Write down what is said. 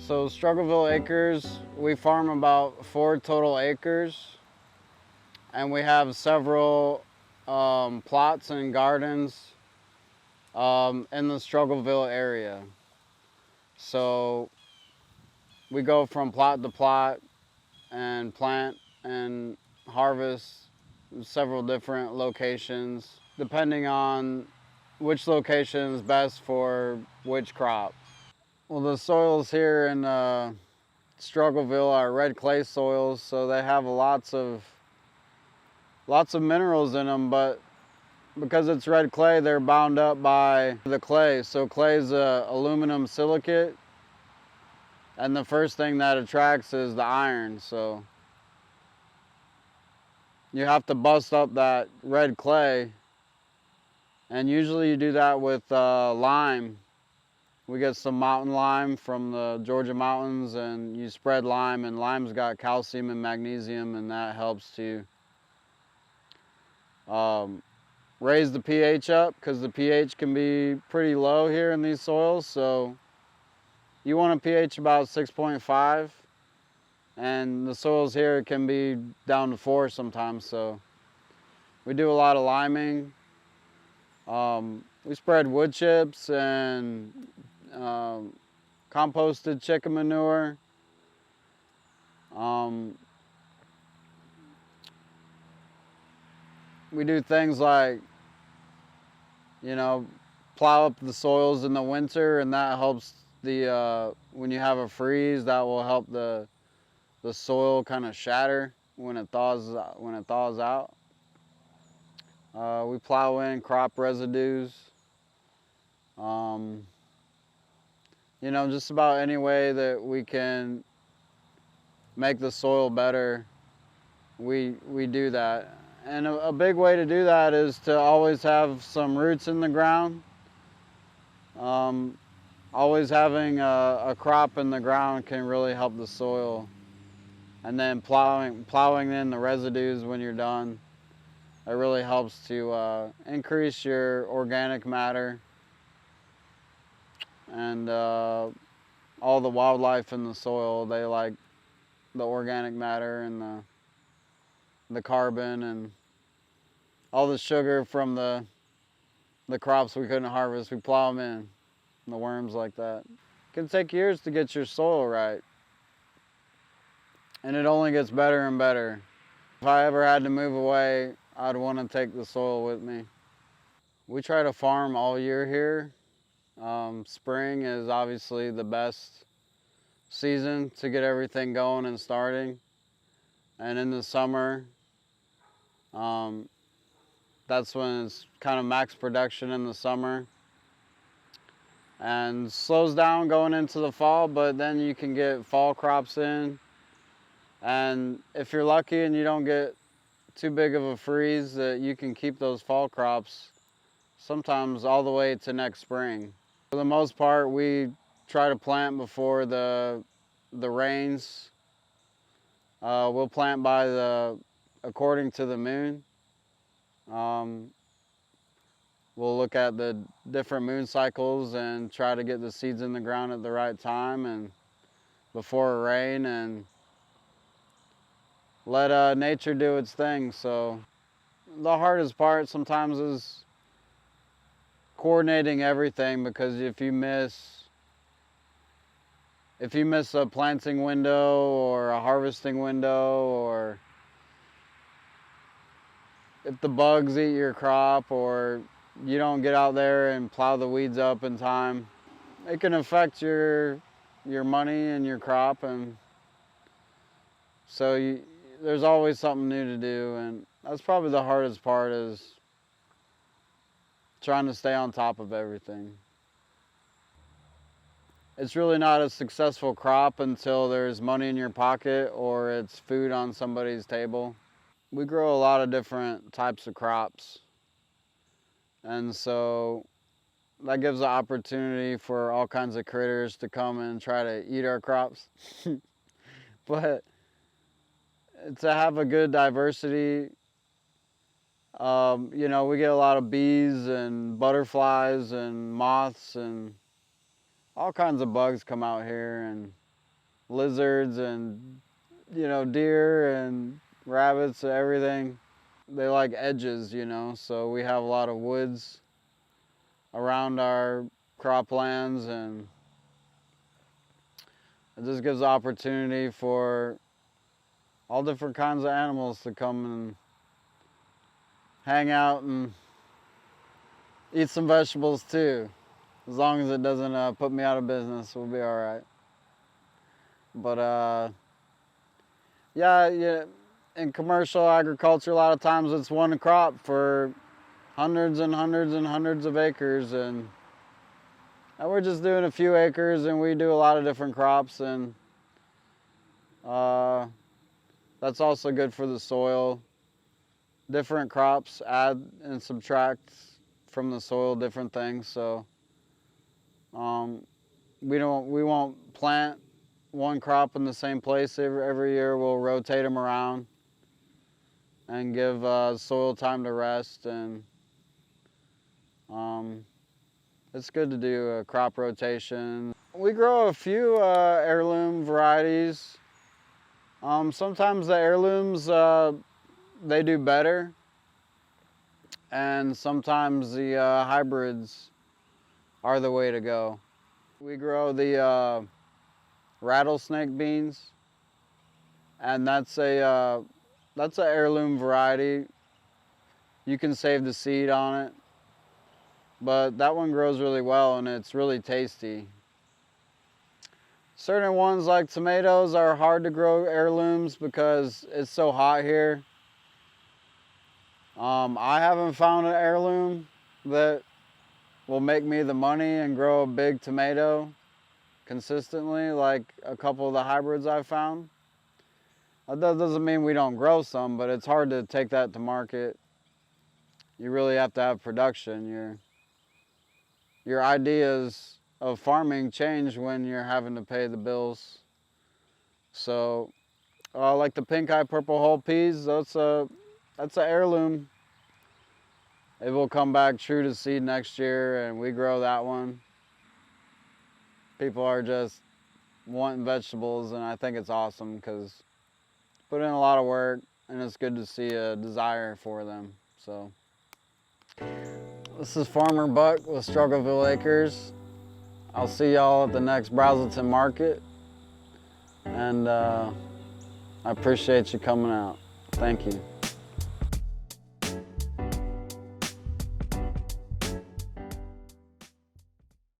So Struggleville Acres, we farm about 4 total acres, and we have several plots and gardens in the Struggleville area. So we go from plot to plot and plant and harvest several different locations, depending on which location is best for which crop. Well, the soils here in Struggleville are red clay soils, so they have lots of minerals in them, but because it's red clay, they're bound up by the clay. So clay is aluminum silicate, and the first thing that attracts is the iron. So you have to bust up that red clay, and usually you do that with lime. We get some mountain lime from the Georgia mountains, and you spread lime, and lime's got calcium and magnesium, and that helps to raise the pH up, because the pH can be pretty low here in these soils. So you want a pH about 6.5, and the soils here can be down to 4 sometimes. So we do a lot of liming. We spread wood chips and composted chicken manure. We do things like, plow up the soils in the winter, and that helps when you have a freeze, that will help the soil kind of shatter when it thaws out. We plow in crop residues. Just about any way that we can make the soil better, we do that. And a big way to do that is to always have some roots in the ground. Always having a crop in the ground can really help the soil. And then plowing in the residues when you're done, it really helps to increase your organic matter. And all the wildlife in the soil, they like the organic matter and the carbon and all the sugar from the crops we couldn't harvest. We plow them in, the worms like that. It can take years to get your soil right, and it only gets better and better. If I ever had to move away, I'd want to take the soil with me. We try to farm all year here. Spring is obviously the best season to get everything going and starting. And in the summer, that's when it's kind of max production in the summer. And slows down going into the fall, but then you can get fall crops in. And if you're lucky and you don't get too big of a freeze, that you can keep those fall crops sometimes all the way to next spring. For the most part, we try to plant before the rains. We'll plant according to the moon. We'll look at the different moon cycles and try to get the seeds in the ground at the right time and before a rain, and let nature do its thing. So the hardest part sometimes is coordinating everything, because if you miss a planting window or a harvesting window, or if the bugs eat your crop, or you don't get out there and plow the weeds up in time, it can affect your money and your crop. And so there's always something new to do, and that's probably the hardest part, is trying to stay on top of everything. It's really not a successful crop until there's money in your pocket or it's food on somebody's table. We grow a lot of different types of crops, and so that gives the opportunity for all kinds of critters to come and try to eat our crops. But to have a good diversity, we get a lot of bees and butterflies and moths, and all kinds of bugs come out here. And lizards and, you know, deer and rabbits and everything. They like edges, you know, so we have a lot of woods around our croplands, and it just gives opportunity for all different kinds of animals to come and hang out and eat some vegetables too. As long as it doesn't put me out of business, we'll be all right. But yeah, in commercial agriculture, a lot of times it's one crop for hundreds and hundreds and hundreds of acres, and we're just doing a few acres, and we do a lot of different crops, and that's also good for the soil. Different crops add and subtract from the soil different things, so we won't plant one crop in the same place every year. We'll rotate them around and give soil time to rest, and it's good to do a crop rotation. We grow a few heirloom varieties. Sometimes the heirlooms they do better, and sometimes the hybrids are the way to go. We grow the rattlesnake beans, and that's a heirloom variety. You can save the seed on it, but that one grows really well and it's really tasty. Certain ones like tomatoes are hard to grow heirlooms because it's so hot here. I haven't found an heirloom that will make me the money and grow a big tomato consistently like a couple of the hybrids I've found. That doesn't mean we don't grow some, but it's hard to take that to market. You really have to have production. Your ideas of farming change when you're having to pay the bills. So, like the pink eye purple hull peas, that's an heirloom. It will come back true to seed next year, and we grow that one. People are just wanting vegetables, and I think it's awesome because put in a lot of work, and it's good to see a desire for them. So, this is Farmer Buck with Struggleville Acres. I'll see y'all at the next Braselton Market, and I appreciate you coming out. Thank you.